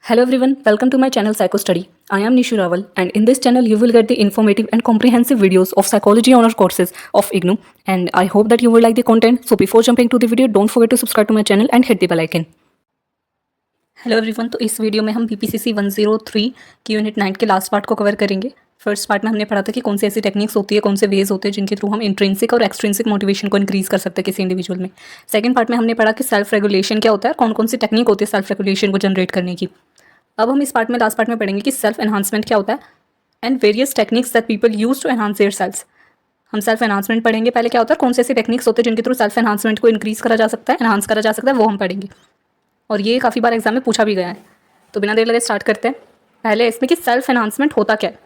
Hello everyone, welcome to my channel Psycho Study. I am Nishu Rawal and in this channel you will get the informative and comprehensive videos of psychology honor courses of IGNOU and I hope that you will like the content. So before jumping to the video, don't forget to subscribe to my channel and hit the bell icon. Hello everyone, तो इस video में हम BPCC 103 की unit 9 के last part को cover करेंगे। First part में हमने पढ़ा था कि कौन सी ऐसी टेक्निक्स होती है, कौन से वेज होते हैं जिनके थ्रू हम इंट्रिंसिक और एक्सट्रिंसिक मोटिवेशन को इंक्रीज कर सकते हैं किसी इंडिविजुअल में। सेकंड पार्ट में हमने पढ़ा कि सेल्फ रेगुलेशन क्या होता है, कौन कौन सी टेक्निक होती है सेल्फ रेगुलेशन को जनरेट करने की। अब हम इस पार्ट में लास्ट पार्ट में पढ़ेंगे कि सेल्फ एनहांसमेंट क्या होता है and various techniques that people use to enhance their self. हम सेल्फ एनहांसमेंट पढ़ेंगे, पहले क्या होता है, कौन से ऐसी टेक्निक्स होते हैं जिनके थ्रू सेल्फ एनहांसमेंट को इंक्रीज करा जा सकता है, एनहांस करा जा सकता है, वो हम पढ़ेंगे। और ये काफ़ी बार एग्जाम में पूछा भी गया है। तो बिना देर लगे स्टार्ट करते हैं। पहले इसमें कि सेल्फ एनहांसमेंट होता क्या है।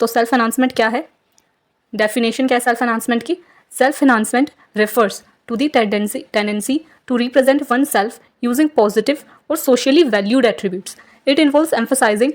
तो सेल्फ एनहांसमेंट क्या है, डेफिनेशन क्या है सेल्फ एनहांसमेंट की। Self enhancement refers to the tendency to represent one self using positive और socially valued attributes. It involves emphasizing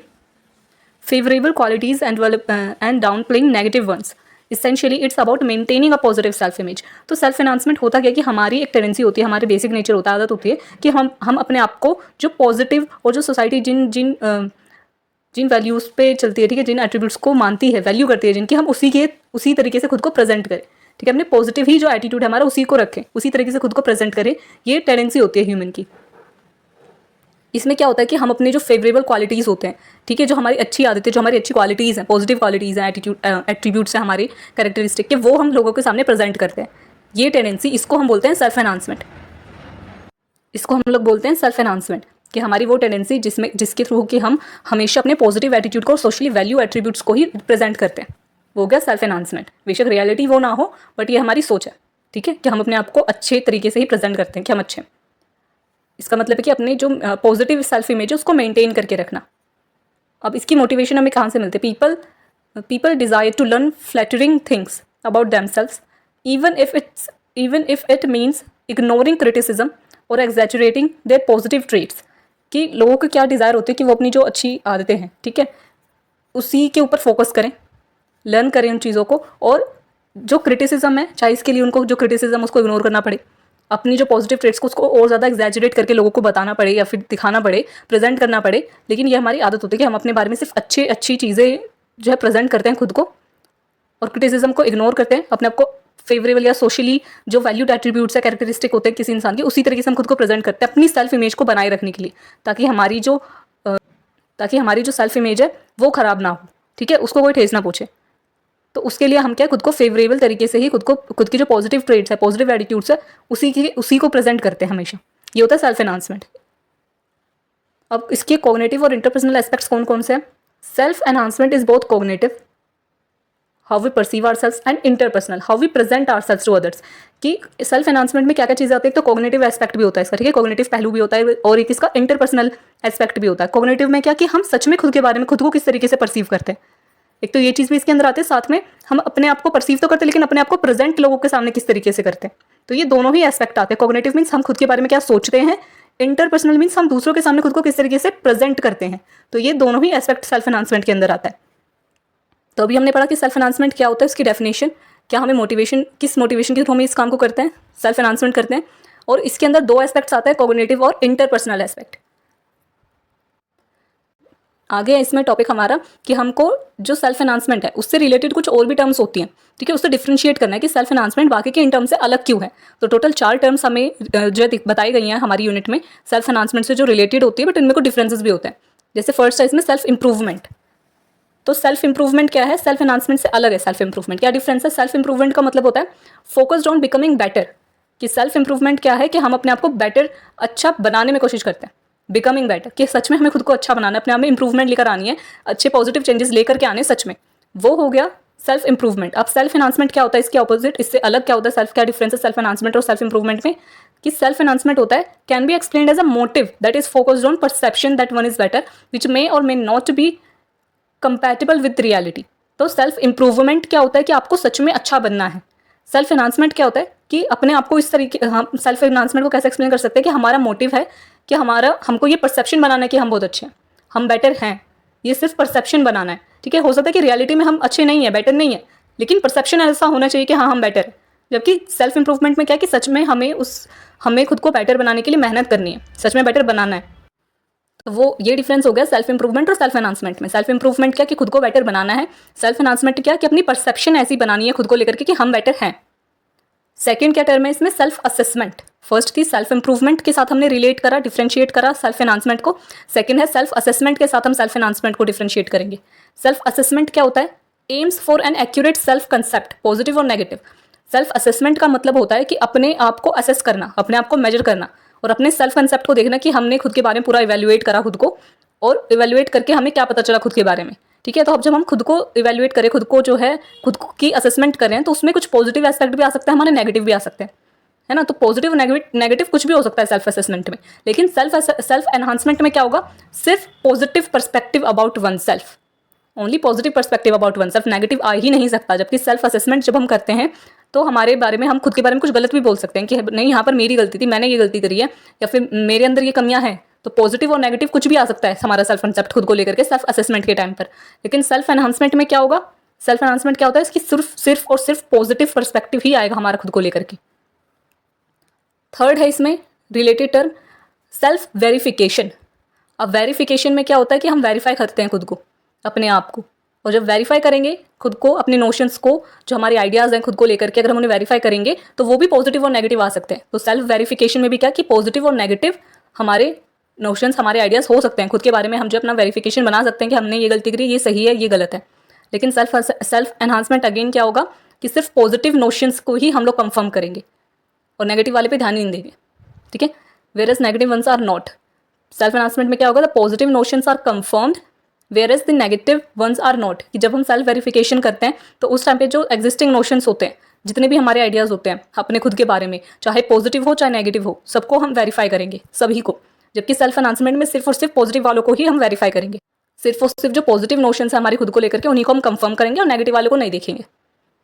favorable qualities and downplaying negative ones. Essentially, it's about maintaining a positive self-image. तो self enhancement होता क्या है कि हमारी एक tendency होती है, हमारे बेसिक नेचर होता है, आदत होती है कि हम अपने आप को जो पॉजिटिव और जो सोसाइटी जिन वैल्यूज़ पे चलती है, ठीक है, जिन एट्रीब्यूट्स को मानती है, वैल्यू करती है जिनकी, हम उसी तरीके से खुद को प्रेजेंट करें, ठीक है, अपने पॉजिटिव ही जो एटीट्यूड है हमारा उसी को रखें, उसी तरीके से खुद को प्रेजेंट करें। ये टेंडेंसी होती है ह्यूमन की। इसमें क्या होता है कि हम अपने जो फेवरेबल क्वालिटीज़ होते हैं, ठीक है, जो हमारी अच्छी आदतें, जो हमारी अच्छी क्वालिटीज़ हैं, पॉजिटिव क्वालिटीज़ हैं, एट्रीब्यूट्स हैं हमारे कैरेक्टरिस्टिक के, वो हम लोगों के सामने प्रेजेंट करते हैं। ये टेंडेंसी, इसको हम बोलते हैं सेल्फ एनहांसमेंट। इसको हम लोग बोलते हैं सेल्फ एनहांसमेंट, कि हमारी वो टेंडेंसी जिसके थ्रू कि हम हमेशा अपने पॉजिटिव एटीट्यूड को और सोशली वैल्यू एट्रीब्यूट्स को ही प्रेजेंट करते हैं, वो हो गया सेल्फ एनहांसमेंट। बेशक रियलिटी वो ना हो, बट ये हमारी सोच है, ठीक है, कि हम अपने आप को अच्छे तरीके से ही प्रेजेंट करते हैं कि हम अच्छे हैं। इसका मतलब है कि अपने जो पॉजिटिव सेल्फ इमेज है उसको मेंटेन करके रखना। अब इसकी मोटिवेशन हमें कहाँ से मिलती है। People desire to learn flattering things about themselves even if it means ignoring criticism और एग्जैजुरेटिंग देयर पॉजिटिव ट्रेट्स। कि लोगों को क्या डिज़ायर होती है कि वो अपनी जो अच्छी आदतें हैं, ठीक है, उसी के ऊपर फोकस करें, लर्न करें उन चीज़ों को, और जो क्रिटिसिज्म है, चाहे इसके लिए उनको जो क्रिटिसिज्म उसको इग्नोर करना पड़े, अपनी जो पॉजिटिव ट्रेट्स को उसको और ज़्यादा एग्जैजरेट करके लोगों को बताना पड़े या फिर दिखाना पड़े, प्रेजेंट करना पड़े, लेकिन ये हमारी आदत होती है कि हम अपने बारे में सिर्फ अच्छी चीज़ें जो है प्रेजेंट करते हैं खुद को, और क्रिटिसिज्म को इग्नोर करते हैं। अपने आप को फेवरेबल या सोशली जो वैल्यूड एट्रीब्यूट्स या कैरेक्टरिस्टिक होते हैं किसी इंसान के, उसी तरीके से हम खुद को प्रेजेंट करते हैं अपनी सेल्फ इमेज को बनाए रखने के लिए, ताकि हमारी जो सेल्फ इमेज है वो ख़राब ना हो, ठीक है, उसको कोई ठेस ना पूछे। तो उसके लिए हम क्या, खुद को फेवरेबल तरीके से ही खुद की जो पॉजिटिव ट्रेट्स है, पॉजिटिव एटीट्यूड्स है, उसी को प्रेजेंट करते हैं हमेशा। ये होता है सेल्फ एनहांसमेंट। अब इसके कॉग्निटिव और इंटरपर्सनल एस्पेक्ट्स कौन कौन से हैं। Self enhancement is both cognitive, how we perceive ourselves, and interpersonal, how we present ourselves to others. कि सेल्फ एनहांसमेंट में क्या क्या चीज़ें आती है। एक तो कॉग्निटिव एस्पेक्ट भी होता है इसका, ठीक है, कॉग्निटिव पहलू भी होता है, और एक इसका इंटरपर्सनल एस्पेक्ट भी होता है। कॉग्निटिव में क्या कि हम सच में खुद के बारे में खुद को किस तरीके से परसीव करते हैं, एक तो ये चीज़ भी इसके अंदर आती है। साथ में हम अपने आप को परसीव तो करते हैं, लेकिन अपने आप को प्रेजेंट लोगों के सामने किस तरीके से करते हैं। तो ये दोनों ही एस्पेक्ट आते हैं। कॉग्निटिव मीन्स हम खुद के बारे में क्या सोचते हैं, इंटरपर्सनल मीन्स हम दूसरों के सामने खुद को किस तरीके से प्रेजेंट करते हैं। तो ये दोनों ही एस्पेक्ट सेल्फ एनहांसमेंट के अंदर आता है। तो अभी हमने पढ़ा कि सेल्फ एनहांसमेंट क्या होता है, इसकी डेफिनेशन क्या, हमें किस मोटिवेशन के थ्रू हम इस काम को करते हैं, सेल्फ एनहांसमेंट करते हैं। और इसके अंदर दो एस्पेक्ट्स आते हैं, कॉग्निटिव और इंटरपर्सनल एस्पेक्ट। आगे इसमें टॉपिक हमारा कि हमको जो सेल्फ एनहांसमेंट है उससे रिलेटेड कुछ और भी टर्म्स होती हैं, ठीक है, उससे डिफ्रेंशिएट करना है कि सेल्फ एनहांसमेंट बाकी के इन टर्म से अलग क्यों है। तो टोटल 4 टर्म्स हमें जो बताई गई हैं हमारी यूनिट में सेल्फ एनहांसमेंट से जो रिलेटेड होती है, बट इनमें कुछ डिफरेंसेस भी होते हैं। जैसे फर्स्ट है इसमें सेल्फ इंप्रूवमेंट। तो सेल्फ इंप्रूवमेंट क्या है, सेल्फ एनहांसमेंट से अलग है। सेल्फ इंप्रूवमेंट क्या डिफरेंस है। सेल्फ इंप्रूवमेंट का मतलब होता है फोकस्ड ऑन बिकमिंग बेटर। कि सेल्फ इंप्रूवमेंट क्या है कि हम अपने आप को बेटर, अच्छा बनाने में कोशिश करते हैं, बिकमिंग बेटर, कि सच में हमें खुद को अच्छा बनाना है, अपने आप में इंप्रूवमेंट लेकर आनी है, अच्छे पॉजिटिव चेंजेस लेकर के आने सच में, वो हो गया सेल्फ इंप्रूवमेंट। अब सेल्फ एनहांसमेंट क्या होता है, इसके ऑपोजिट, इससे अलग क्या होता है, सेल्फ क्या डिफरेंस है सेल्फ एनहांसमेंट और सेल्फ इंप्रूवमेंट में। कि सेल्फ एनहांसमेंट होता है can be explained as a motive that is focused on perception that one is better which may or may not be compatible with reality. तो self improvement क्या होता है कि आपको सच में अच्छा बनना है। सेल्फ एनहांसमेंट क्या होता है कि अपने आप को इस तरीके, हम सेल्फ एनहांसमेंट को कैसे एक्सप्लेन कर सकते हैं कि हमारा मोटिव है कि हमको ये परसेप्शन बनाना है कि हम बहुत अच्छे हैं, हम बेटर हैं, ये सिर्फ परसेप्शन बनाना है, ठीक है। हो सकता है कि रियलिटी में हम अच्छे नहीं है, बेटर नहीं है, लेकिन परसेप्शन ऐसा होना चाहिए कि हाँ हम बेटर है। जबकि सेल्फ इंप्रूवमेंट में क्या है कि सच में हमें खुद को बेटर बनाने के लिए मेहनत करनी है, सच में बेटर बनाना है। तो वो ये डिफरेंस हो गया सेल्फ इंप्रूवमेंट और सेल्फ एनहांसमेंट में। सेल्फ इंप्रूवमेंट क्या कि खुद को बेटर बनाना है, सेल्फ एनहांसमेंट क्या कि अपनी परसेप्शन ऐसी बनानी है खुद को लेकर के कि हम बेटर हैं। सेकंड क्या टर्म है इसमें, सेल्फ असेसमेंट। फर्स्ट थी सेल्फ इंप्रूवमेंट के साथ हमने रिलेट करा, डिफरेंशिएट करा सेल्फ एनहांसमेंट को। सेकंड है सेल्फ असेसमेंट के साथ हम सेल्फ एनहांसमेंट को डिफरेंशिएट करेंगे। सेल्फ असेसमेंट क्या होता है, AIIMS for an accurate self concept, positive और नेगेटिव। सेल्फ असेसमेंट का मतलब होता है कि अपने आप को असेस करना, अपने आप को मेजर करना और अपने सेल्फ कंसेप्ट को देखना कि हमने खुद के बारे में पूरा इवेल्युएट करा खुद को, और इवेल्युएट करके हमें क्या पता चला खुद के बारे में। ठीक है, तो अब जब हम खुद को इवेल्युएट करें, खुद को जो है खुद की असेसमेंट करें, तो उसमें कुछ पॉजिटिव एस्पेक्ट भी आ सकता है, हमारे नेगेटिव भी आ सकते हैं, है ना। तो पॉजिटिव नेगेटिव कुछ भी हो सकता है सेल्फ असेसमेंट में। लेकिन सेल्फ एनहांसमेंट में क्या होगा, सिर्फ positive perspective about one self, only positive perspective about one self, negative आ ही नहीं सकता। जबकि सेल्फ असेसमेंट जब हम करते हैं तो हमारे बारे में, हम खुद के बारे में कुछ गलत भी बोल सकते हैं कि नहीं यहाँ पर मेरी गलती थी, मैंने ये गलती करी है, या फिर मेरे अंदर ये कमियां हैं। तो पॉजिटिव और नेगेटिव कुछ भी आ सकता है हमारा सेल्फ कंसेप्ट खुद को लेकर के सेल्फ असेसमेंट के टाइम पर। लेकिन सेल्फ एनहांसमेंट में क्या होगा, सेल्फ एनहांसमेंट क्या होता है, इसकी सिर्फ और सिर्फ पॉजिटिव पर्सपेक्टिव ही आएगा हमारा खुद को लेकर के। थर्ड है इसमें रिलेटेड टर्म सेल्फ वेरिफिकेशन। अब वेरिफिकेशन में क्या होता है कि हम वेरीफाई करते हैं खुद को, अपने आप को, और जब वेरीफाई करेंगे खुद को, अपने नोशंस को, जो हमारे आइडियाज़ हैं खुद को लेकर के, अगर हम उन्हें वेरीफाई करेंगे तो वो भी पॉजिटिव और नेगेटिव आ सकते हैं। तो सेल्फ वेरिफिकेशन में भी क्या कि पॉजिटिव और नेगेटिव हमारे नोशंस, हमारे आइडियाज़ हो सकते हैं खुद के बारे में। हम जो अपना वेरिफिकेशन बना सकते हैं कि हमने ये गलती करी, ये सही है, ये गलत है। लेकिन सेल्फ एनहांसमेंट अगेन क्या होगा कि सिर्फ पॉजिटिव नोशंस को ही हम लोग कंफर्म करेंगे और नेगेटिव वाले पे ध्यान नहीं देंगे। ठीक है, whereas negative ones are not. Self enhancement में क्या होगा, the positive notions are confirmed whereas the negative ones are not. कि जब हम सेल्फ वेरिफिकेशन करते हैं तो उस टाइम पे जो एग्जिस्टिंग नोशंस होते हैं, जितने भी हमारे आइडियाज़ होते हैं अपने खुद के बारे में, चाहे पॉजिटिव हो चाहे नेगेटिव हो, सबको हम वेरीफाई करेंगे, सभी को। जबकि सेल्फ एनहांसमेंट में सिर्फ और सिर्फ पॉजिटिव वालों को ही हम वेरीफाई करेंगे, सिर्फ और सिर्फ जो पॉजिटिव नोशंस है हमारी खुद को लेकर के उन्हीं को हम कंफर्म करेंगे और नेगेटिव वालों को नहीं देखेंगे।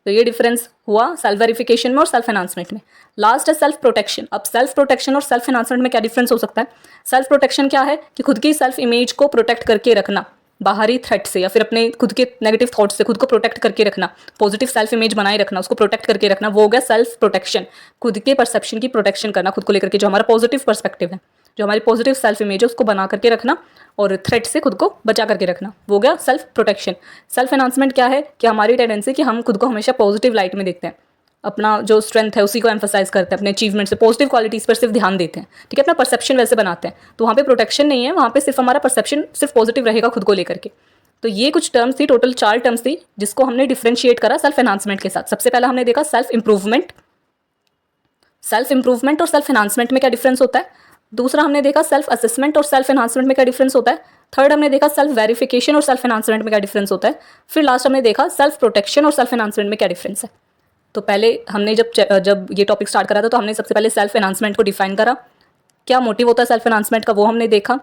तो ये डिफरेंस हुआ सेल्फ वेरिफिकेशन में और सेल्फ एनहांसमेंट में। लास्ट है सेल्फ प्रोटेक्शन। अब सेल्फ प्रोटेक्शन और सेल्फ एनहांसमेंट में क्या डिफरेंस हो सकता है। सेल्फ प्रोटेक्शन क्या है कि खुद की सेल्फ इमेज को प्रोटेक्ट करके रखना बाहरी थ्रेट से, या फिर अपने खुद के नेगेटिव थॉट से खुद को प्रोटेक्ट करके रखना, पॉजिटिव सेल्फ इमेज बनाए रखना, उसको प्रोटेक्ट करके रखना, वो हो गया सेल्फ प्रोटेक्शन। खुद के परसेप्शन की प्रोटेक्शन करना खुद को लेकर के, जो हमारा पॉजिटिव पर्सपेक्टिव है, जो हमारी पॉजिटिव सेल्फ इमेज है, उसको बना करके रखना और थ्रेट से खुद को बचा करके रखना, वो हो गया सेल्फ प्रोटेक्शन। सेल्फ एनहांसमेंट क्या है कि हमारी टेंडेंसी कि हम खुद को हमेशा पॉजिटिव लाइट में देखते हैं, अपना जो स्ट्रेंथ है उसी को एम्फोसाइज करते हैं, अपने अचीवमेंट से, पॉजिटिव क्वालिटीज़ पर सिर्फ ध्यान देते हैं। ठीक है, अपना परसेप्शन वैसे बनाते हैं। तो वहाँ पे प्रोटेक्शन नहीं है, वहाँ पे सिर्फ हमारा परसेप्शन सिर्फ पॉजिटिव रहेगा खुद को लेकर के। तो ये कुछ टर्म्स थी, टोटल 4 टर्म्स थी जिसको हमने डिफरेंशिएट करा सेल्फ एनहांसमेंट के साथ। सबसे पहला हमने देखा सेल्फ इंप्रूवमेंट। सेल्फ इंप्रूवमेंट और सेल्फ एनहांसमेंट में क्या डिफरेंस होता है। दूसरा हमने देखा सेल्फ असेसमेंट और सेल्फ एनहांसमेंट में क्या डिफरेंस होता है। थर्ड हमने देखा सेल्फ वेरिफिकेशन और सेल्फ एनहांसमेंट में क्या डिफरेंस होता है। फिर लास्ट हमने देखा सेल्फ प्रोटेक्शन और सेल्फ एनहांसमेंट में क्या डिफरेंस है। तो पहले हमने जब ये टॉपिक स्टार्ट करा था तो हमने सबसे पहले सेल्फ एनहांसमेंट को डिफाइन करा, क्या मोटिव होता है सेल्फ एनहांसमेंट का वो हमने देखा।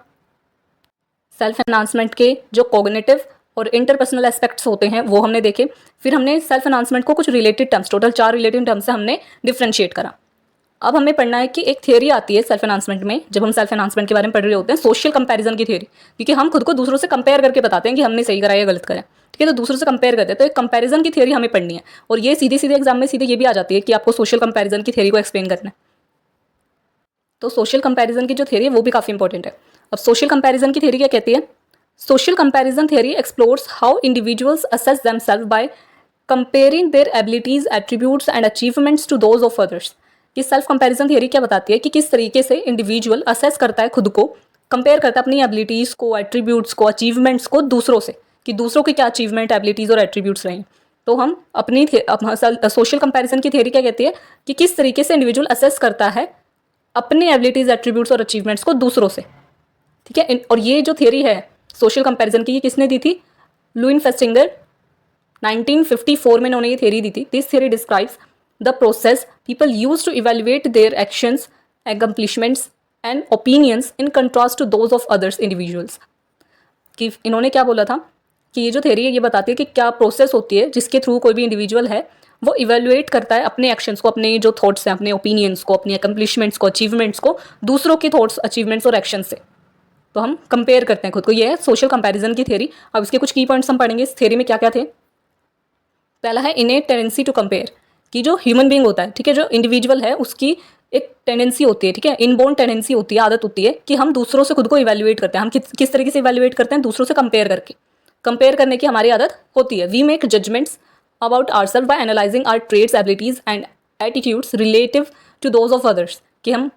सेल्फ एनहांसमेंट के जो कॉग्निटिव और इंटरपर्सनल एस्पेक्ट्स होते हैं वो हमने देखे। फिर हमने सेल्फ एनहांसमेंट को कुछ related terms, total 4 related terms से हमने डिफरेंशिएट करा। अब हमें पढ़ना है कि एक थियरी आती है सेल्फ एनहांसमेंट में, जब हम सेल्फ एनहांसमेंट के बारे में पढ़ रहे होते हैं, सोशल कंपैरिजन की थियरी। क्योंकि हम खुद को दूसरों से कंपेयर करके बताते हैं कि हमने सही करा या गलत करा। ठीक है, तो दूसरों से कंपेयर करते हैं, तो एक कंपैरिजन की थियरी हमें पढ़नी है। और ये सीधे एग्जाम में सीधे ये भी आ जाती है कि आपको सोशल कंपैरिजन की थियरी को एक्सप्लेन करना है। तो सोशल कंपैरिजन की जो थियरी है वो भी काफ़ी इंपॉर्टेंट है। अब सोशल कंपैरिजन की थियरी क्या कहती है। Social comparison theory explores how individuals assess themself by comparing their abilities, attributes and achievements to those of others. ये सेल्फ कंपैरिजन थियरी क्या बताती है कि किस तरीके से इंडिविजुअल असेस करता है, खुद को कंपेयर करता है अपनी एबिलिटीज़ को, एट्रीब्यूट्स को, अचीवमेंट्स को दूसरों से, कि दूसरों के क्या अचीवमेंट, एबिलिटीज़ और एट्रीब्यूट्स रहे। तो हम अपनी सोशल कंपैरिजन की थियरी क्या कहती है कि किस तरीके से इंडिविजुअल असेस करता है अपने एबिलिटीज़, एट्रीब्यूट्स और अचीवमेंट्स को दूसरों से। ठीक है, और ये जो थियरी है सोशल कंपैरिजन की, ये किसने दी थी। लुइन फेस्टिंगर 1954 में इन्होंने ये थियरी दी थी। This theory describes the process people use to evaluate their actions, accomplishments and opinions in contrast to those of others individuals. कि इन्होंने क्या बोला था कि ये जो थियरी है ये बताती है कि क्या प्रोसेस होती है जिसके थ्रू कोई भी इंडिविजुअल है वो इवेल्युएट करता है अपने एक्शंस को, अपने जो थॉट्स हैं, अपने ओपिनियंस को, अपनी अकम्पलिशमेंट्स को, अचीवमेंट्स को दूसरों के थॉट्स, अचीवमेंट्स और एक्शन से। तो हम कंपेयर करते हैं खुद को, ये है सोशल कंपैरिजन की थियरी। अब इसके कुछ की पॉइंट्स हम पढ़ेंगे इस थियरी में क्या क्या थे। पहला है इनेट टेंडेंसी टू कंपेयर, कि जो ह्यूमन बीइंग होता है, ठीक है, जो इंडिविजुअल है उसकी एक टेंडेंसी होती है, ठीक है, इनबोर्न टेंडेंसी होती है, आदत होती है कि हम दूसरों से खुद को इवैल्यूएट करते हैं। हम किस तरीके से इवैल्यूएट करते हैं? दूसरों से कंपेयर करके। कंपेयर करने की हमारी आदत होती है। We make judgements about ourself by analysing our traits, abilities and attitudes relative to those of others. कि हम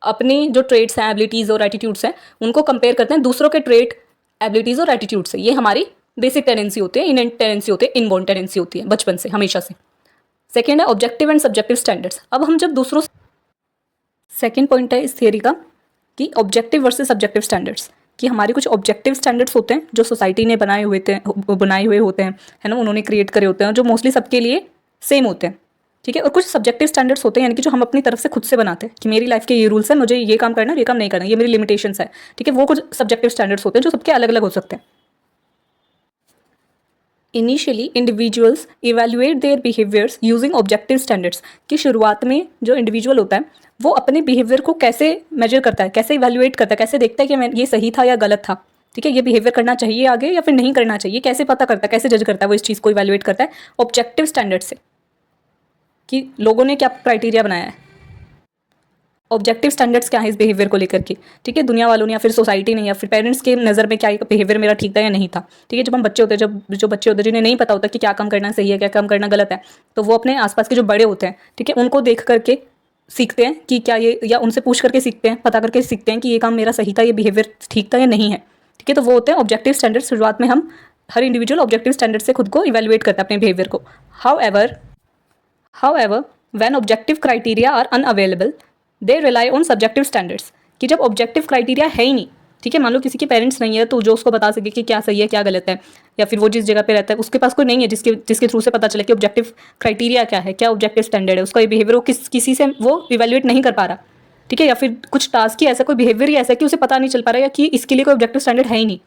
अपनी जो ट्रेड्स हैं, एबिलिटीज़ और एटीट्यूड्स हैं, उनको कंपेयर करते हैं दूसरों के ट्रेड, एबिलिटीज़ और एटीट्यूड से। ये हमारी बेसिक टेंडेंसी होती है, इनहेरेंट टेंडेंसी होती है, इनबोर्न टेंडेंसी होती है बचपन से, हमेशा से। सेकेंड है ऑब्जेक्टिव एंड सब्जेक्टिव स्टैंडर्ड्स। अब हम जब दूसरों, सेकेंड पॉइंट है इस थियरी का कि ऑब्जेक्टिव वर्सेस सब्जेक्टिव स्टैंडर्ड्स, कि हमारे कुछ ऑब्जेक्टिव स्टैंडर्ड्स होते हैं जो सोसाइटी ने बनाए हुए होते हैं, है ना, उन्होंने क्रिएट करे होते हैं, जो मोस्टली सबके लिए सेम होते हैं, ठीक है। और कुछ सब्जेक्टिव स्टैंडर्ड्स होते हैं, यानी कि जो हम अपनी तरफ से खुद से बनाते हैं कि मेरी लाइफ के ये रूल्स हैं, मुझे ये काम करना है, ये काम नहीं करना, ये मेरी लिमिटेशंस है, ठीक है। वो कुछ सब्जेक्टिव स्टैंडर्ड्स होते हैं जो सबके अलग अलग हो सकते हैं। Initially individuals evaluate their behaviours using objective standards, कि शुरुआत में जो इंडिविजुअल होता है वो अपने बिहेवियर को कैसे मेजर करता है, कैसे इवेल्युएट करता है, कैसे देखता है कि मैं ये सही था या गलत था, ठीक है, ये बिहेवियर करना चाहिए आगे या फिर नहीं करना चाहिए, कैसे पता करता है, कैसे जज करता है, वो इस चीज़ को इवेल्युएट करता है ऑब्जेक्टिव स्टैंडर्ड से, कि लोगों ने क्या क्राइटेरिया बनाया है, ऑब्जेक्टिव स्टैंडर्ड्स क्या है इस बिहेवियर को लेकर के, ठीक है, दुनिया वालों ने या फिर सोसाइटी ने या फिर पेरेंट्स के नज़र में क्या बिहेवियर मेरा ठीक था या नहीं था, ठीक है। जब हम बच्चे होते हैं, जब जो बच्चे होते हैं जिन्हें नहीं पता होता कि क्या काम करना सही है, क्या काम करना गलत है, तो वो अपने आसपास के जो बड़े होते हैं, ठीक है, उनको देख करके सीखते हैं कि क्या ये, या उनसे पूछ करके सीखते हैं, पता करके सीखते हैं कि ये काम मेरा सही था, ये बिहेवियर ठीक था या नहीं है, ठीक है। तो वो होते हैं ऑब्जेक्टिव स्टैंडर्ड। शुरुआत में हम हर इंडिविजुअल ऑब्जेक्टिव स्टैंडर्ड से खुद को इवेल्युएट करता है अपने बिहेवियर को। However when objective criteria are unavailable they rely on subjective standards, कि जब ऑब्जेक्टिव क्राइटेरिया है ही नहीं, ठीक है, मान लो किसी के पेरेंट्स नहीं है तो जो उसको बता सके कि क्या सही है क्या गलत है, या फिर वो जिस जगह पे रहता है उसके पास कोई नहीं है जिसके थ्रू से पता चले कि ऑब्जेक्टिव क्राइटेरिया क्या है, क्या ऑब्जेक्टिव स्टैंडर्ड है, उसका ये बिहेवियर वो किसी से वो इवेल्युएट नहीं कर पा रहा, ठीक है, या फिर कुछ टास्क ही ऐसा, कोई बिहेवियर ही ऐसा कि उसे पता नहीं चल पा रहा, या कि इसके लिए कोई ऑब्जेक्टिव स्टैंडर्ड है ही नहीं,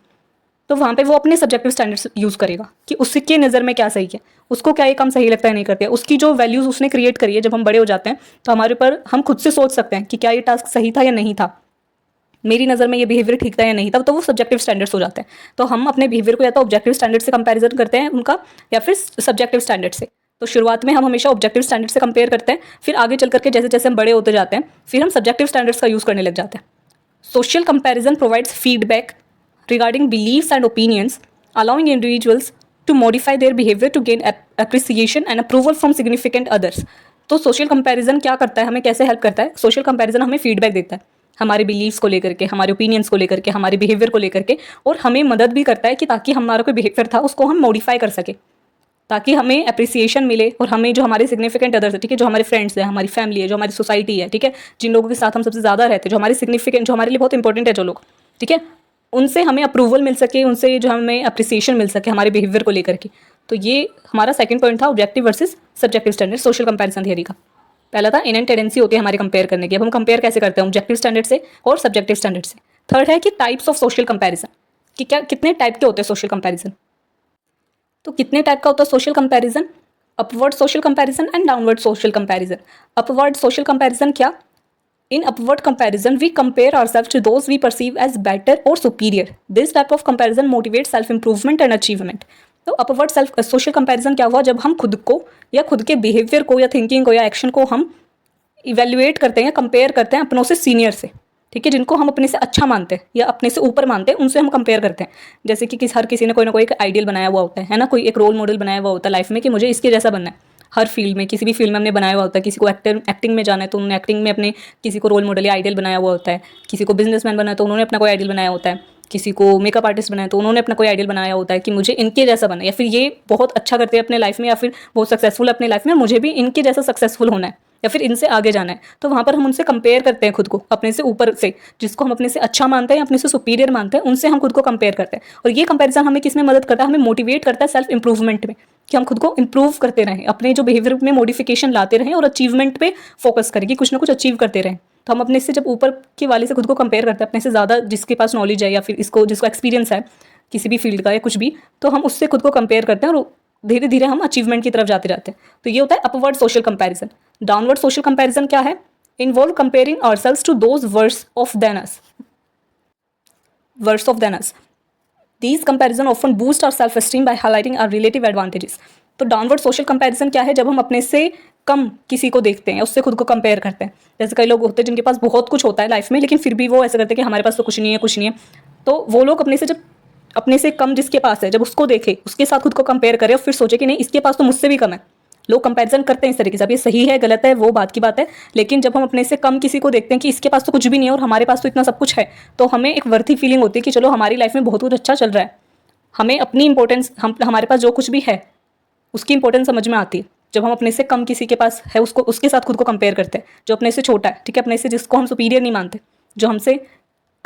तो वहाँ पे वो अपने सब्जेक्टिव स्टैंडर्ड्स यूज़ करेगा कि उसके नज़र में क्या सही है, उसको क्या ये काम सही लगता है नहीं करते, उसकी जो वैल्यूज़ उसने क्रिएट करी है। जब हम बड़े हो जाते हैं तो हमारे ऊपर हम खुद से सोच सकते हैं कि क्या ये टास्क सही था या नहीं था, मेरी नज़र में ये बिहेवियर ठीक था या नहीं था, तो वो सब्जेक्टिव स्टैंडर्ड्स हो जाते हैं। तो हम अपने बिहेवियर को या तो ऑब्जेक्टिव स्टैंडर्ड से कंपैरिजन करते हैं उनका, या फिर सब्जेक्टिव स्टैंडर्ड से। तो शुरुआत में हम हमेशा ऑब्जेक्टिव स्टैंडर्ड से कंपेयर करते हैं, फिर आगे चल करके जैसे जैसे हम बड़े होते जाते हैं फिर हम सब्जेक्टिव स्टैंडर्ड्स का यूज़ करने लग जाते हैं। Social comparison provides feedback regarding beliefs and opinions, allowing individuals to modify their behavior to gain appreciation and approval from significant others. तो सोशल कंपैरिजन क्या करता है, हमें कैसे हेल्प करता है? सोशल कंपैरिजन हमें फीडबैक देता है हमारे बिलीव्स को लेकर के, हमारे ओपिनियंस को लेकर के, हमारे बिहेवियर को लेकर के, और हमें मदद भी करता है कि ताकि हमारा कोई बिहेवियर था उसको हम मॉडिफाई कर सके, ताकि हमें अप्रिसिएशन मिले, और हमें जो हमारे सिग्निफिकेंट अदर्स है, ठीक है, जो हमारे फ्रेंड्स हैं, हमारी फैमिली है, जो हमारी सोसाइटी है, ठीक है, जिन लोगों के साथ हम सबसे ज़्यादा रहते हैं, जो हमारे सिग्निफिकेंट, जो हमारे लिए बहुत इंपॉर्टेंट है जो लोग, ठीक है, उनसे हमें अप्रूवल मिल सके, उनसे जो हमें अप्रिसिएशन मिल सके हमारे बिहेवियर को लेकर के। तो ये हमारा सेकंड पॉइंट था objective versus subjective standard social comparison theory का। पहला था इनहेरेंट टेंडेंसी होती है हमारी कंपेयर करने की। अब हम कंपेयर कैसे करते हैं ऑब्जेक्टिव स्टैंडर्ड से और सब्जेक्टिव स्टैंडर्ड से। थर्ड है कि टाइप्स ऑफ सोशल कंपैरिजन, कि क्या कितने टाइप के होते हैं सोशल कंपैरिजन। तो कितने टाइप का होता है social comparison? Upward social comparison and downward social comparison. Upward social comparison क्या? In upward comparison, we compare ourselves to those we perceive as better or superior. This type of comparison motivates self-improvement and achievement. तो upward self social comparison क्या हुआ? जब हम खुद को या खुद के बिहेवियर को या थिंकिंग को या एक्शन को हम इवेल्युएट करते हैं या कंपेयर करते हैं अपनों से सीनियर से, ठीक है, जिनको हम अपने से अच्छा मानते हैं या अपने से ऊपर मानते हैं, उनसे हम कंपेयर करते हैं। जैसे कि हर किसी ने कोई ना कोई एक आइडियल बनाया हुआ होता है ना, कोई एक रोल मॉडल बनाया हुआ होता है लाइफ में कि मुझे इसके जैसा बनना है। हर फील्ड में, किसी भी फील्ड में हमने बनाया हुआ होता है। किसी को एक्टिंग में जाना है तो उन्होंने एक्टिंग में अपने किसी को रोल मॉडल या आइडियल बनाया हुआ होता है। किसी को बिजनेसमैन बनना है तो उन्होंने अपना कोई आइडियल बनाया होता है। किसी को मेकअप आर्टिस्ट बनाया है तो उन्होंने अपना कोई आइडियल बनाया होता है कि मुझे इनके जैसा बनना है, या फिर ये बहुत अच्छा करते हैं अपने लाइफ में, या फिर बहुत सक्सेसफुल है अपने लाइफ में, मुझे भी इनके जैसा सक्सेसफुल होना है या फिर इनसे आगे जाना है। तो वहाँ पर हम उनसे कंपेयर करते हैं खुद को, अपने से ऊपर से, जिसको हम अपने से अच्छा मानते हैं या अपने से सुपीरियर मानते हैं, उनसे हम खुद को कंपेयर करते हैं। और ये कंपैरिजन हमें किस में मदद करता है? हमें मोटिवेट करता है सेल्फ इंप्रूवमेंट में, कि हम खुद को इंप्रूव करते रहें, अपने जो बिहेवियर में मॉडिफिकेशन लाते रहें और अचीवमेंट पे फोकस करें कि कुछ ना कुछ अचीव करते रहें। तो हम अपने से जब ऊपर के वाले से खुद को कंपेयर करते हैं, अपने से ज़्यादा जिसके पास नॉलेज है या फिर जिसको एक्सपीरियंस है किसी भी फील्ड का या कुछ भी, तो हम उससे खुद को कंपेयर करते हैं और धीरे धीरे हम अचीवमेंट की तरफ जाते रहते हैं। तो ये होता है upward social comparison. Downward social comparison क्या है? Involve comparing ourselves to those worse off than us. These comparison often boost our self-esteem by highlighting our relative advantages. तो डाउनवर्ड सोशल कंपैरिजन क्या है? जब हम अपने से कम किसी को देखते हैं, उससे खुद को कंपेयर करते हैं। जैसे कई लोग होते हैं जिनके पास बहुत कुछ होता है लाइफ में, लेकिन फिर भी वो ऐसे करते हैं कि हमारे पास तो कुछ नहीं है, कुछ नहीं है। तो वो लोग अपने से कम जिसके पास है, जब उसको देखे, उसके साथ खुद को कंपेयर करे और फिर सोचे कि नहीं, इसके पास तो मुझसे भी कम है। लोग कंपैरिजन करते हैं इस तरीके से। अब ये सही है गलत है वो बात की बात है, लेकिन जब हम अपने से कम किसी को देखते हैं कि इसके पास तो कुछ भी नहीं है और हमारे पास तो इतना सब कुछ है, तो हमें एक वर्थी फीलिंग होती है कि चलो हमारी लाइफ में बहुत कुछ अच्छा चल रहा है। हमें अपनी इंपॉर्टेंस, हमारे पास जो कुछ भी है उसकी इंपॉर्टेंस समझ में आती है जब हम अपने से कम किसी के पास है उसको, उसके साथ खुद को कंपेयर करते हैं। जो अपने से छोटा है, ठीक है, अपने से जिसको हम सुपीरियर नहीं मानते, जो हमसे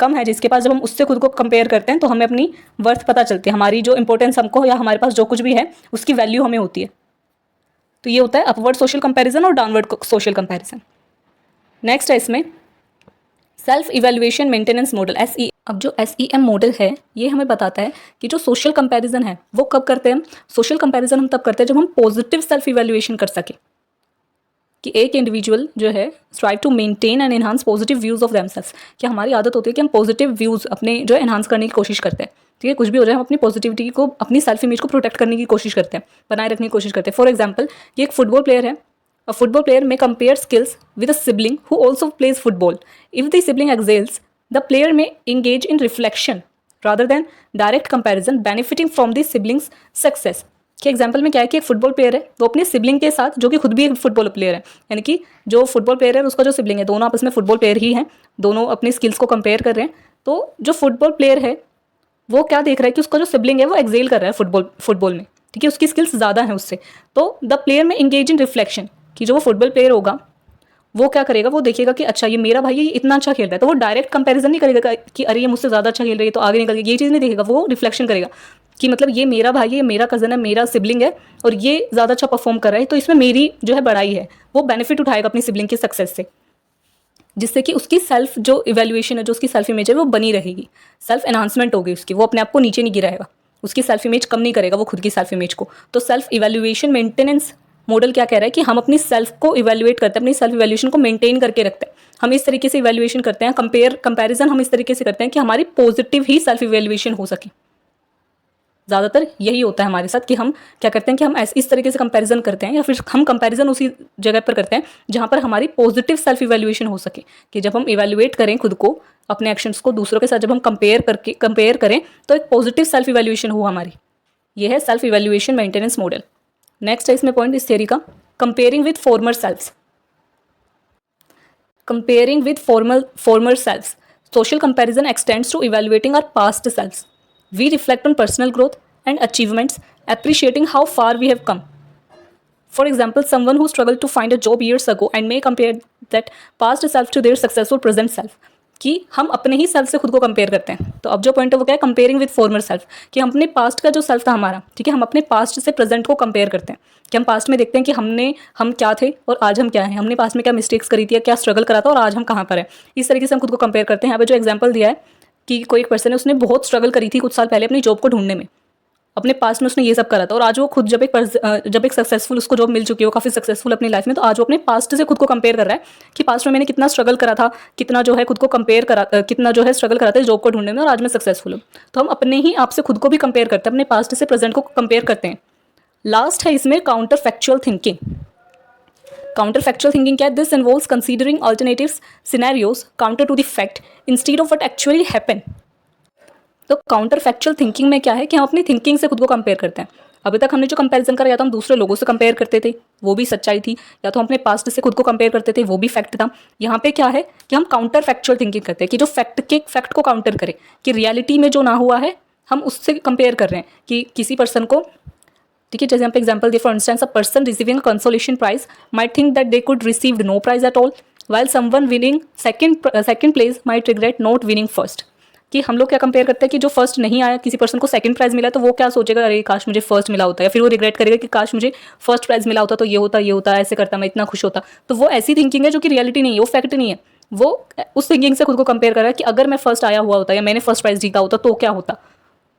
कम है जिसके पास, जब हम उससे खुद को कंपेयर करते हैं तो हमें अपनी वर्थ पता चलती है, हमारी जो इंपॉर्टेंस हमको या हमारे पास जो कुछ भी है उसकी वैल्यू हमें होती है। तो ये होता है अपवर्ड सोशल कंपैरिजन और डाउनवर्ड सोशल कंपैरिजन। नेक्स्ट है इसमें self evaluation maintenance model, SE। अब जो SEM मॉडल है ये हमें बताता है कि जो सोशल कंपैरिजन है वो कब करते हैं हम? सोशल कंपैरिजन हम तब करते हैं जब हम पॉजिटिव सेल्फ इवैल्यूएशन कर सकें, कि एक इंडिविजुअल जो है strive to maintain and enhance positive views of themself, कि हमारी आदत होती है कि हम पॉजिटिव व्यूज़ अपने जो है एनहांस करने की कोशिश करते हैं। ठीक है, कुछ भी हो जाए हम अपनी पॉजिटिविटी को, अपनी सेल्फ इमेज को प्रोटेक्ट करने की कोशिश करते हैं, बनाए रखने की कोशिश करते हैं। फॉर एग्जाम्पल, ये एक फुटबॉल प्लेयर है। A football player may compare skills with a sibling who also plays football. If the sibling excels, the player may engage in reflection rather than direct comparison, benefiting from the sibling's success. के example में क्या है कि एक football player है, वो अपने sibling के साथ, जो कि खुद भी एक फुटबॉल प्लेयर है, यानी कि जो फुटबॉल प्लेयर है उसका जो सिबलिंग है, दोनों आपस में फुटबॉल प्लेयर ही हैं, दोनों अपनी स्किल्स को कंपेयर कर रहे हैं। तो जो फुटबॉल प्लेयर है वो क्या देख रहा है कि उसका जो सिबलिंग है वो एक्सेल कर रहा है फुटबॉल में, ठीक है, उसकी स्किल्स ज़्यादा हैं उससे। तो द प्लेयर में इंगेज इन रिफ्लेक्शन, कि जो वो फुटबॉल प्लेयर होगा वो क्या करेगा, वो देखेगा कि अच्छा ये मेरा भाई ये इतना अच्छा खेल रहा है, तो वो डायरेक्ट कंपैरिजन नहीं करेगा कि अरे ये मुझसे ज़्यादा अच्छा खेल रही है तो आगे निकल गया, ये चीज़ नहीं देखेगा। वो रिफ्लेक्शन करेगा कि मतलब ये मेरा भाई है, ये मेरा कज़न है, मेरा सिबलिंग है और ये ज़्यादा अच्छा परफॉर्म कर रहा है, तो इसमें मेरी जो है बड़ाई है। वो बेनिफिट उठाएगा अपनी सिबलिंग की सक्सेस से, जिससे कि उसकी सेल्फ जो इवैल्यूएशन है, जो उसकी सेल्फ इमेज है वो बनी रहेगी, सेल्फ एनहांसमेंट होगी उसकी, वो अपने आप को नीचे नहीं गिराएगा, उसकी सेल्फ इमेज कम नहीं करेगा वो खुद की सेल्फ इमेज को। तो सेल्फ इवैल्यूएशन मेंटेनेंस मॉडल क्या कह रहा है कि हम अपनी सेल्फ को इवैल्यूएट करते हैं, अपनी सेल्फ इवैल्यूएशन को मेंटेन करके रखते हैं। हम इस तरीके से इवैल्यूएशन करते हैं, कंपैरिजन हम इस तरीके से करते हैं कि हमारी पॉजिटिव ही सेल्फ इवैल्यूएशन हो सके। ज़्यादातर यही होता है हमारे साथ कि हम क्या करते हैं कि हम इस तरीके से कंपैरिजन करते हैं, या फिर हम कंपैरिजन उसी जगह पर करते हैं जहाँ पर हमारी पॉजिटिव सेल्फ इवैल्यूएशन हो सके, कि जब हम इवैल्यूएट करें खुद को, अपने एक्शंस को दूसरों के साथ जब हम कंपेयर करें तो एक पॉजिटिव सेल्फ इवैल्यूएशन हो हमारी। ये है self evaluation maintenance model. Next है इसमें पॉइंट इस थियरी का, comparing with former selfs. Comparing with former selfs, social comparison extends to evaluating our past selves. We reflect on personal growth and achievements, appreciating how far we have come. For example, someone who struggled to find a job years ago and may compare that past self to their successful present self. कि हम अपने ही self से खुद को compare करते हैं। तो अब जो पॉइंट है वो क्या है, कंपेयरिंग विद फॉर्मर सेल्फ, कि हम अपने पास्ट का जो सेल्फ था हमारा, ठीक है, हम अपने पास्ट से प्रेजेंट को कंपेयर करते हैं, कि हम पास्ट में देखते हैं कि हम क्या थे और आज हम क्या हैं, हमने पास्ट में क्या मिस्टेक्स करी थी या क्या स्ट्रगल करा था और आज हम कहाँ पर हैं। इस तरीके से हम खुद को कंपेयर करते हैं। यहाँ पे जो एग्जाम्पल दिया है कि कोई एक पर्सन है, उसने बहुत स्ट्रगल करी थी कुछ साल पहले अपनी जॉब को ढूंढने में, अपने पास्ट में उसने ये सब करा था, और आज वो खुद जब एक सक्सेसफुल उसको जॉब मिल चुकी है, वो काफ़ी सक्सेसफुल अपनी लाइफ में, तो आज वो अपने पास्ट से खुद को कंपेयर कर रहा है कि पास्ट में मैंने कितना स्ट्रगल करा था, कितना जो है खुद को कंपेयर करा, कितना जो है स्ट्रगल करा था जॉब को ढूंढने में, और आज मैं सक्सेसफुल हूँ। तो हम अपने ही आप से खुद को भी कंपेयर करते हैं, अपने पास्ट से प्रेजेंट को कंपेयर करते हैं। लास्ट है इसमें counterfactual thinking. Counterfactual thinking क्या है? This involves considering alternatives scenarios counter to the fact instead of what actually happen. तो काउंटर फैक्चुअल थिंकिंग में क्या है कि हम अपनी थिंकिंग से खुद को कंपेयर करते हैं। अभी तक हमने जो कंपैरिजन करा, या तो हम दूसरे लोगों से कंपेयर करते थे, वो भी सच्चाई थी, या तो हम अपने पास्ट से खुद को कंपेयर करते थे, वो भी फैक्ट था। यहाँ पे क्या है कि हम काउंटर फैक्चुअल थिंकिंग करते हैं, कि जो फैक्ट को काउंटर करें, कि रियलिटी में जो ना हुआ है हम उससे कंपेयर कर रहे हैं कि किसी पर्सन को, ठीक है, जैसे यहाँ पे एग्जाम्पल दिए, for instance a person receiving a consolation prize might think that they could receive no prize at all, while someone winning second place might regret not winning first। कि हम लोग क्या कंपेयर करते हैं कि जो फर्स्ट नहीं आया, किसी पर्सन को सेकंड प्राइज मिला, तो वो क्या सोचेगा, अरे काश मुझे फर्स्ट मिला होता, या फिर वो रिग्रेट करेगा कि काश मुझे फर्स्ट प्राइज मिला होता तो ये होता ऐसे करता, मैं इतना खुश होता। तो वो ऐसी थिंकिंग है जो कि रियलिटी नहीं है, वो फैक्ट नहीं है। वो उस थिंकिंग से खुद को कंपेयर कर रहा है कि अगर मैं फर्स्ट आया हुआ होता या मैंने फर्स्ट प्राइज जीता होता तो क्या होता।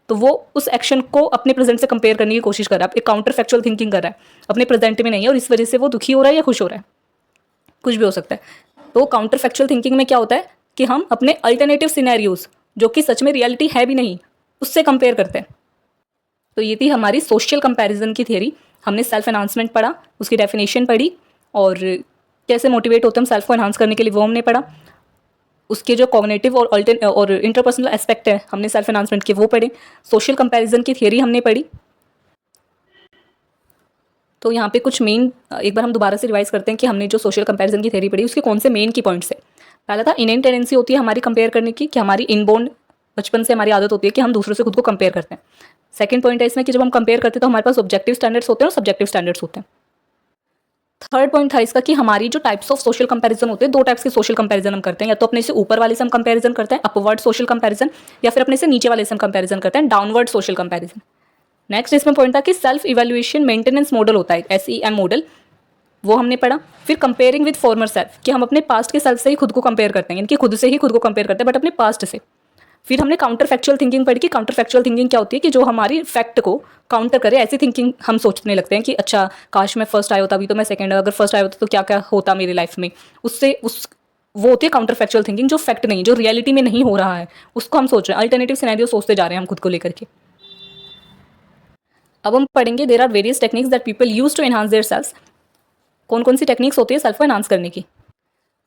तो वो उस एक्शन को अपने प्रेजेंट से कंपेयर करने की कोशिश कर रहा है, एक काउंटर फैक्चुअल थिंकिंग कर रहा है, अपने प्रेजेंट में नहीं है, और इस वजह से वो दुखी हो रहा है या खुश हो रहा है, कुछ भी हो सकता है। तो काउंटर फैक्चुअल थिंकिंग में क्या होता है कि हम अपने अल्टरनेटिव सिनेरियोज, जो कि सच में रियलिटी है भी नहीं, उससे कंपेयर करते हैं। तो ये थी हमारी सोशल कंपैरिजन की थियरी। हमने सेल्फ एनहांसमेंट पढ़ा, उसकी डेफिनेशन पढ़ी, और कैसे मोटिवेट होते हैं हम सेल्फ को एनहांस करने के लिए वो हमने पढ़ा। उसके जो कॉग्निटिव और इंटरपर्सनल एस्पेक्ट है हमने सेल्फ एनहांसमेंट के वो पढ़े। सोशल कंपैरिजन की थियरी हमने पढ़ी। तो यहाँ पे कुछ मेन, एक बार हम दोबारा से रिवाइज करते हैं कि हमने जो सोशल कंपैरिजन की थ्योरी पढ़ी उसके कौन से मेन की पॉइंट्स है। पहला था इनहेरेंट टेंडेंसी होती है हमारी कंपेयर करने की, कि हमारी इनबोर्न बचपन से हमारी आदत होती है कि हम दूसरों से खुद को कंपेयर करते हैं। सेकंड पॉइंट है इसमें कि जब हम कंपेयर करते हैं तो हमारे पास ऑब्जेक्टिव स्टैंडर्ड्स होते हैं और सब्जेक्टिव स्टैंडर्ड्स होते हैं। थर्ड पॉइंट था इसका कि हमारी जो टाइप्स ऑफ सोशल कंपैरिजन होते हैं, दो टाइप्स के सोशल कंपैरिजन हम करते हैं, या तो अपने से ऊपर वाले से हम कंपैरिजन करते हैं अपवर्ड सोशल कंपैरिजन, या फिर अपने से नीचे वाले से हम कंपैरिजन करते हैं डाउनवर्ड सोशल कंपैरिजन। नेक्स्ट इसमें पॉइंट था कि सेल्फ इवैल्यूएशन मेंटेनेंस मॉडल होता है, SEM मॉडल, वो हमने पढ़ा। फिर कंपेयरिंग विद फॉर्मर सेल्फ, कि हम अपने पास्ट के सेल्फ से ही खुद को कंपेयर करते हैं, यानी कि खुद से ही खुद को कंपेयर करते हैं बट अपने पास्ट से। फिर हमने काउंटर फैक्चुअल थिंकिंग पढ़ी कि काउंटर फैक्चुअल थिंकिंग क्या होती है, कि जो हमारी फैक्ट को काउंटर करे, ऐसी थिंकिंग हम सोचने लगते हैं कि अच्छा काश मैं फर्स्ट आया होता, अभी तो मैं सेकंड, अगर फर्स्ट आया होता तो क्या क्या होता मेरी लाइफ में। वो होती है काउंटर फैक्चुअल थिंकिंग, जो फैक्ट नहीं, जो रियलिटी में नहीं हो रहा है उसको हम सोच रहे हैं, अल्टरनेटिव सिनेरियो सोचते जा रहे हैं हम खुद को लेकर के। अब हम पढ़ेंगे there are various techniques that people use to enhance their self. कौन कौन सी टेक्निक्स होती है सेल्फ को एनहांस करने की।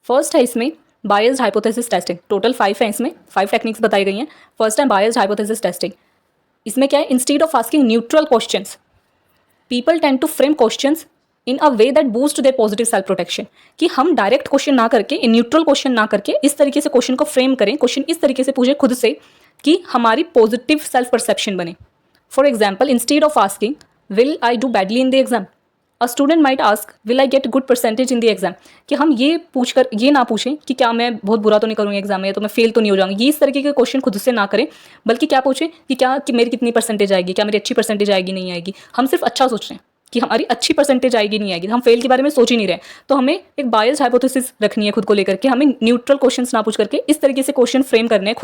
फर्स्ट है इसमें बायस्ड हाइपोथेसिस टेस्टिंग। टोटल 5 है, इसमें 5 टेक्निक्स बताई गई हैं। फर्स्ट है बायस्ड हाइपोथेसिस टेस्टिंग। इसमें क्या है, instead of asking neutral questions people tend to frame questions in a way that boost their positive self protection. कि हम डायरेक्ट क्वेश्चन ना करके, न्यूट्रल क्वेश्चन ना करके, इस तरीके से क्वेश्चन को फ्रेम करें, क्वेश्चन इस तरीके से पूछे खुद से कि हमारी पॉजिटिव सेल्फ परसेप्शन बने। For example, instead of asking will I do badly in the exam, a student might ask will I get good percentage in the exam. कि हम ये पूछकर ये ना पूछें कि क्या मैं बहुत बुरा तो नहीं करूँगी एग्जाम में, तो मैं फेल तो नहीं हो जाऊँगी, ये इस तरीके के क्वेश्चन खुद से ना करें, बल्कि क्या पूछें कि क्या कि मेरी कितनी परसेंटेज आएगी, क्या मेरी अच्छी परसेंटेज आएगी नहीं आएगी। हम सिर्फ अच्छा सोच रहे हैं कि हमारी अच्छी परसेंटेज आएगी नहीं आएगी, हम फेल के बारे में सोच ही नहीं रहे। तो हमें एक बायस्ड हाइपोथेसिस रखनी है खुद को लेकर के, हमें न्यूट्रल क्वेश्चंस ना पूछ करके इस तरीके से क्वेश्चन फ्रेम करने हैं,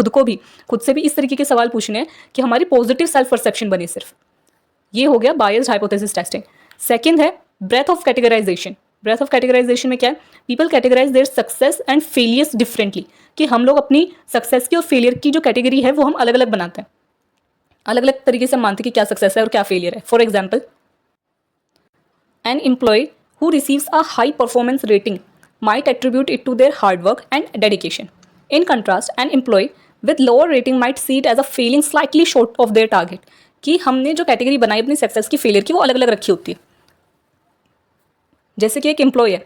खुद से भी इस तरीके के सवाल पूछने हैं कि हमारी पॉजिटिव सेल्फ परसेप्शन बने सिर्फ। ये हो गया बायस्ड हाइपोथेसिस टेस्टिंग। सेकंड है breath of categorization. Breath of categorization में क्या है, people categorize their success and failures differently. कि हम लोग अपनी सक्सेस की और फेलियर की जो कैटेगरी है वो हम अलग अलग बनाते हैं, अलग अलग तरीके से मानते हैं कि क्या सक्सेस है और क्या फेलियर है। For example, an employee who receives a high performance rating might attribute it to their hard work and dedication. In contrast, an employee with lower rating might see it as a failing slightly short of their target. कि हमने जो category बनाई अपनी success की failure की वो अलग अलग रखी होती है। जैसे कि एक एम्प्लॉय है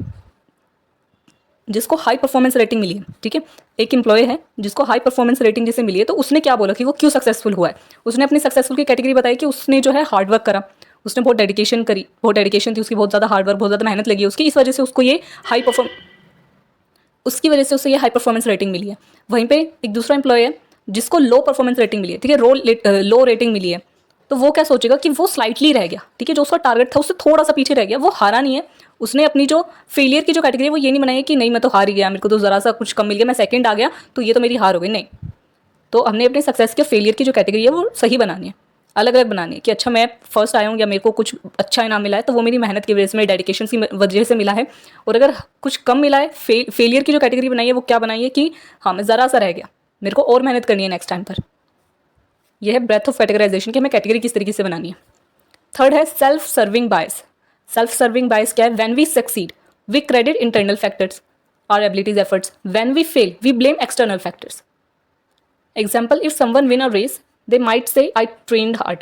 जिसको हाई परफॉर्मेंस रेटिंग मिली है, ठीक है, एक एम्प्लॉय है जिसको हाई परफॉर्मेंस रेटिंग जैसे मिली है, तो उसने क्या बोला कि वो क्यों सक्सेसफुल हुआ है। उसने अपनी सक्सेसफुल की कैटेगरी बताई कि उसने जो है हार्डवर्क करा, उसने बहुत डेडिकेशन करी, बहुत डेडिकेशन थी उसकी, बहुत ज़्यादा हार्डवर्क, बहुत ज़्यादा मेहनत लगी उसकी, इस वजह से उसको ये उसकी वजह से उसे ये हाई परफॉर्मेंस रेटिंग मिली है। वहीं पे एक दूसरा एम्प्लॉय है जिसको लो परफॉर्मेंस रेटिंग मिली है, ठीक है, लो रेटिंग मिली है, तो वो क्या सोचेगा कि वो स्लाइटली रह गया, ठीक है, जो उसका टारगेट था उससे थोड़ा सा पीछे रह गया, वो हारा नहीं है। उसने अपनी जो फेलियर की जो कैटेगरी है वो ये नहीं बनाई है कि नहीं मैं तो हार ही गया, मेरे को तो ज़रा सा कुछ कम मिल गया, मैं सेकंड आ गया तो ये तो मेरी हार हो गई, नहीं। तो हमने अपने सक्सेस के फेलियर की जो कैटेगरी है वो सही बनानी है, अलग अलग बनानी है कि अच्छा मैं फर्स्ट आया हूँ या मेरे को कुछ अच्छा इनाम मिला है तो वो मेरी मेहनत की वजह से, मेरी डेडिकेशन की वजह से मिला है। और अगर कुछ कम मिला है, फेलियर की जो कैटेगरी बनाई है वो क्या बनाई है कि हाँ मैं ज़रा सा रह गया, मेरे को और मेहनत करनी है नेक्स्ट टाइम पर। यह है ब्रेथ ऑफ कैटेगराइजेशन कि हमें कैटेगरी किस तरीके से बनानी है। थर्ड है self serving bias. Self serving bias क्या है, when we succeed we credit internal factors our abilities efforts, when we fail we blame external factors. Example, if someone win a race they might say I trained hard,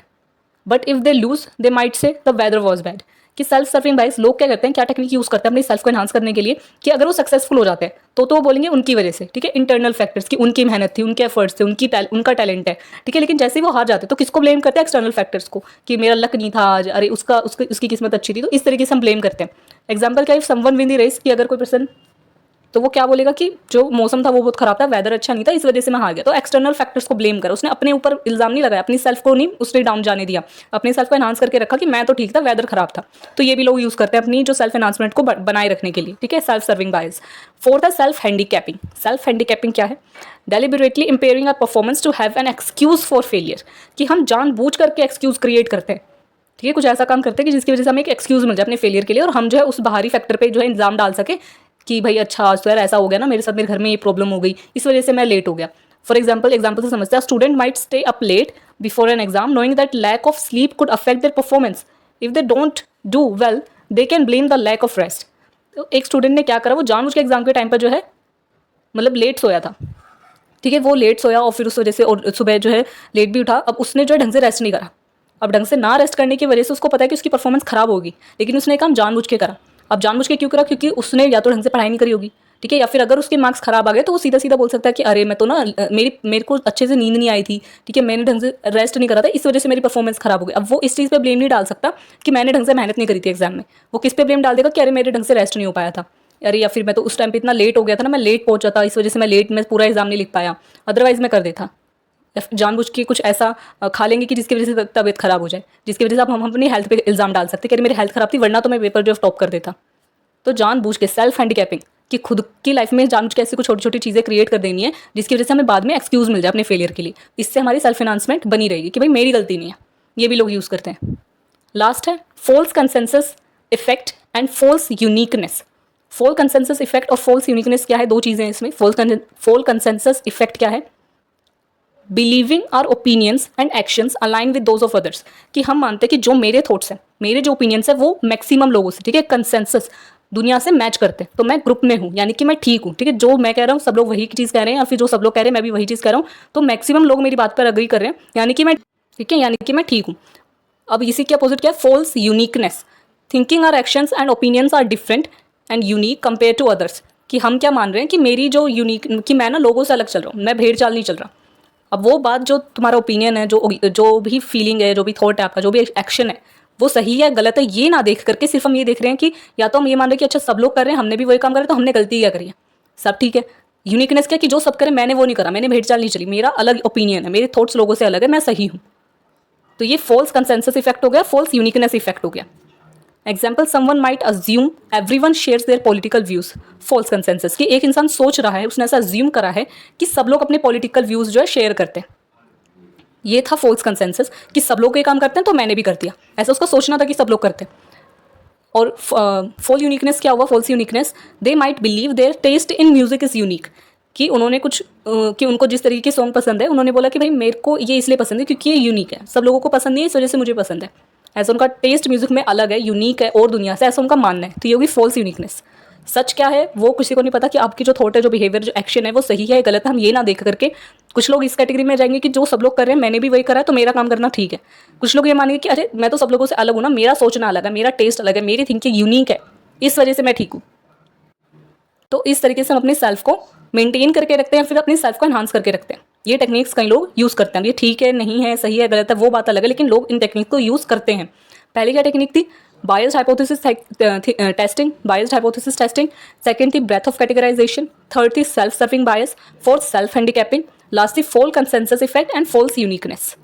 but if they lose they might say the weather was bad. कि self serving बायस लोग क्या करते हैं, क्या technique use करते हैं अपनी self को एनहांस करने के लिए कि अगर वो सक्सेसफुल हो जाते हैं तो वो बोलेंगे उनकी वजह से, ठीक है, इंटरनल फैक्टर्स की, उनकी मेहनत थी, उनके एफर्ट्स थे, उनका टैलेंट है, ठीक है। लेकिन जैसे ही वो हार जाते हैं तो किसको ब्लेम करते हैं, एक्सटर्नल फैक्टर्स को, कि मेरा लक नहीं था आज, अरे उसकी किस्मत अच्छी थी, तो इस तरीके से हम ब्लेम करते हैं। एग्जाम्पल क्या, if someone win the race, कि अगर कोई पर्सन, तो वो क्या बोलेगा कि जो मौसम था वो बहुत खराब था, वेदर अच्छा नहीं था, इस वजह से मैं हार गया, तो एक्सटर्नल फैक्टर्स को ब्लेम करा, उसने अपने ऊपर इल्जाम नहीं लगाया, अपनी सेल्फ को नहीं उसने डाउन जाने दिया, अपने सेल्फ को एनहांस करके रखा कि मैं तो ठीक था, वेदर खराब था। तो ये भी लोग यूज़ करते हैं अपनी जो सेल्फ एनहांसमेंट को बनाए रखने के लिए, ठीक है, सेल्फ सर्विंग बायस। फोर्थ है सेल्फ हैंडीकैपिंग। सेल्फ हैंडीकैपिंग क्या है, deliberately impairing our performance to have an excuse for failure. कि हम जानबूझ करके एक्सक्यूज क्रिएट करते हैं, ठीक है, कुछ ऐसा काम करते हैं कि जिसकी वजह से हमें एक एक्सक्यूज मिल जाए अपने फेलियर के लिए, और हम जो है उस बाहरी फैक्टर पे जो है इल्जाम डाल सके कि भाई अच्छा आज तो यार ऐसा हो गया ना मेरे साथ, मेरे घर में ये प्रॉब्लम हो गई, इस वजह से मैं लेट हो गया। फॉर एग्जाम्पल से समझते हैं, student might stay up late before an exam knowing that lack of sleep could affect their performance. If they don't do well they can blame the lack of rest. तो एक student ने क्या करा, वो जानबूझ के एग्जाम के time पर जो है मतलब लेट सोया था, ठीक है, वो लेट सोया और फिर उस वजह से और सुबह जो है लेट भी उठा। अब उसने जो है ढंग से रेस्ट नहीं करा। अब ढंग से ना रेस्ट करने की वजह से उसको पता है कि उसकी परफॉर्मेंस खराब होगी, लेकिन उसने काम जानबूझ के करा। अब जानबूझ के क्यों करा? क्योंकि उसने या तो ढंग से पढ़ाई नहीं करी होगी, ठीक है, या फिर अगर उसके मार्क्स खराब आ गए तो वो सीधा सीधा बोल सकता है कि अरे मैं तो ना मेरे को अच्छे से नींद नहीं आई थी, ठीक है, मैंने ढंग से रेस्ट नहीं करा था, इस वजह से मेरी परफॉर्मेंस खराब हो गई। अब वो इस चीज़ पे ब्लेम नहीं डाल सकता कि मैंने ढंग से मेहनत नहीं करी थी एग्जाम में। वो किस पे ब्लेम डाल देगा कि अरे मेरे ढंग से रेस्ट नहीं हो पाया था, अरे या फिर मैं तो उस टाइम पे इतना लेट हो गया था ना, मैं लेट पहुंचा था, इस वजह से मैं पूरा एग्जाम नहीं लिख पाया, अदरवाइज मैं कर देता। जानबूझ के कुछ ऐसा खा लेंगे कि जिसकी वजह से तबीयत खराब हो जाए, जिसकी वजह से अब हम अपनी हेल्थ पे इल्ज़ाम डाल सकते कि अरे मेरी हेल्थ खराब थी वरना तो मैं पेपर जो टॉप कर देता। तो जानबूझ के सेल्फ हैंडीकैपिंग कि खुद की लाइफ में जानबूझ के ऐसी कुछ छोटी छोटी चीज़ें क्रिएट कर देनी है जिसकी वजह से हमें बाद में एक्सक्यूज़ मिल जाए अपने फेलियर के लिए। इससे हमारी सेल्फ एनहांसमेंट बनी रहेगी कि भाई मेरी गलती नहीं है। ये भी लोग यूज़ करते हैं। लास्ट है false consensus effect and false uniqueness. False consensus effect और फॉल्स यूनिकनेस क्या है? दो चीज़ें हैं इसमें। फॉल्स कंसेंसस इफेक्ट क्या है? Believing our opinions and actions align with those of others, कि हम मानते हैं कि जो मेरे थॉट्स हैं, मेरे जो ओपिनियंस है वो मैक्सिमम लोगों से, ठीक है, कंसेंसस दुनिया से मैच करते हैं, तो मैं ग्रुप में हूँ, यानी कि मैं ठीक हूँ, ठीक है, जो मैं कह रहा हूँ सब लोग वही चीज़ कह रहे हैं, या फिर जो सब लोग कह रहे हैं मैं भी वही चीज़ कह रहा हूँ, तो मैक्सिमम लोग मेरी बात पर अग्री कर रहे हैं, यानी कि मैं ठीक है, यानी कि मैं ठीक हूँ। अब इसी के अपोजिट क्या है? False uniqueness. Thinking our actions and opinions are different and unique compare to others, कि हम क्या मान रहे हैं कि मेरी जो यूनिक, कि मैं ना लोगों से अलग चल रहा हूँ, मैं भेड़ चाल नहीं चल रहा। अब वो बात, जो तुम्हारा ओपिनियन है, जो भी फीलिंग है, जो भी थॉट है आपका, जो भी एक्शन है, वो सही है गलत है ये ना देख करके सिर्फ हम ये देख रहे हैं कि या तो हम ये मान रहे हैं कि अच्छा सब लोग कर रहे हैं, हमने भी वही काम करा, तो हमने गलती क्या करी है, सब ठीक है। यूनिकनेस क्या कि जो सब करें मैंने वो नहीं करा, मैंने भेड़ चाल नहीं चली, मेरा अलग ओपिनियन है, मेरे थॉट्स लोगों से अलग है, मैं सही हूँ। तो ये फॉल्स कंसेंसस इफेक्ट हो गया, फॉल्स यूनिकनेस इफेक्ट हो गया। Example, someone might assume everyone shares their political views. False consensus, कि एक इंसान सोच रहा है, उसने ऐसा अज्यूम करा है कि सब लोग अपने पॉलिटिकल व्यूज जो है शेयर करते हैं। ये था फॉल्स कंसेंसस कि सब लोग ये काम करते हैं तो मैंने भी कर दिया, ऐसा उसका सोचना था कि सब लोग करते हैं। और फॉल यूनिकनेस क्या हुआ? False uniqueness, they might believe their taste in music is unique, कि उन्होंने कि उनको जिस तरीके के सॉन्ग पसंद है, उन्होंने बोला कि भाई मेरे को ये इसलिए पसंद है क्योंकि ये यूनिक है, सब लोगों को पसंद नहीं है, इस वजह से मुझे पसंद है। ऐसा उनका टेस्ट म्यूजिक में अलग है, यूनिक है और दुनिया से, ऐसा उनका मानना है। तो ये होगी फॉल्स यूनिकनेस। सच क्या है वो किसी को नहीं पता, कि आपकी जो थॉट है, जो बिहेवियर, जो एक्शन है वो सही है गलत है, हम ये ना देख करके कुछ लोग इस कैटेगरी में जाएंगे कि जो सब लोग कर रहे हैं मैंने भी वही करा है तो मेरा काम करना ठीक है। कुछ लोग ये मानेंगे कि अरे मैं तो सब लोगों से अलग हूँ ना, मेरा सोचना अलग है, मेरा टेस्ट अलग है, मेरी थिंकिंग यूनिक है, इस वजह से मैं ठीक हूँ। तो इस तरीके से हम अपनी सेल्फ को मेंटेन करके रखते हैं, फिर अपनी सेल्फ को एनहांस करके रखते हैं। ये टेक्निक्स कई लोग यूज़ करते हैं। ये ठीक है, नहीं है, सही है, गलत है, वो बात अलग है, लेकिन लोग इन टेक्निक को यूज़ करते हैं। पहले क्या टेक्निक थी? Biased hypothesis testing, biased hypothesis testing. Second थी ब्रेथ ऑफ कैटेगराइजेशन। थर्ड थी self serving bias. Fourth self handicapping. Last थी false consensus effect and false uniqueness.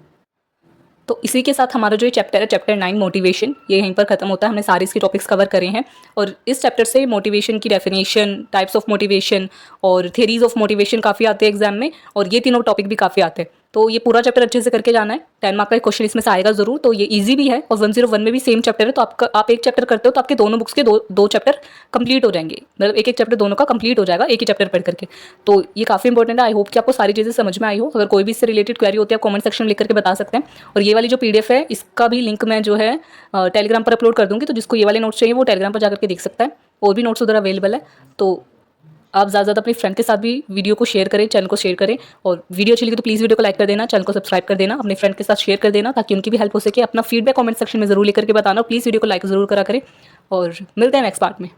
तो इसी के साथ हमारा जो ये चैप्टर है, चैप्टर 9 मोटिवेशन, ये यहीं पर खत्म होता है। हमने सारे इसके टॉपिक्स कवर करे हैं और इस चैप्टर से मोटिवेशन की डेफिनेशन, टाइप्स ऑफ मोटिवेशन और थ्योरीज ऑफ मोटिवेशन काफ़ी आते हैं एग्जाम में, और ये तीनों टॉपिक भी काफ़ी आते हैं। तो ये पूरा चैप्टर अच्छे से करके जाना है। 10 मार्क का क्वेश्चन इसमें से आएगा जरूर। तो ये इजी भी है और 101 में भी सेम चैप्टर है। तो आप एक चैप्टर करते हो तो आपके दोनों बुक्स के दो चैप्टर कंप्लीट हो जाएंगे, मतलब एक चैप्टर दोनों का कंप्लीट हो जाएगा एक ही चैप्टर पढ़ करके। तो ये काफ़ी इंपॉर्टेंट है। आई होप कि आपको सारी चीज़ें समझ में आई हो। अगर कोई भी इससे रिलेटेड क्वेरी होती है आप कमेंट सेक्शन में लिख करके बता सकते हैं। और ये वाली जो PDF है इसका भी लिंक मैं जो है टेलीग्राम पर अपलोड कर दूँगी, तो जिसको ये वाले नोट्स चाहिए वो टेलीग्राम पर जाकर के देख सकता है। और भी नोट्स उधर अवेलेबल है। तो आप ज़्यादा अपने फ्रेंड के साथ भी वीडियो को शेयर करें, चैनल को शेयर करें, और वीडियो अच्छी लगी तो प्लीज़ वीडियो को लाइक कर देना, चैनल को सब्सक्राइब कर देना, अपने फ्रेंड के साथ शेयर कर देना ताकि उनकी भी हेल्प हो सके। अपना फीडबैक कमेंट सेक्शन में ज़रूर लिख करके बताना, प्लीज़ वीडियो को लाइक ज़रूर करा करें, और मिलते हैं नेक्स्ट पार्ट में।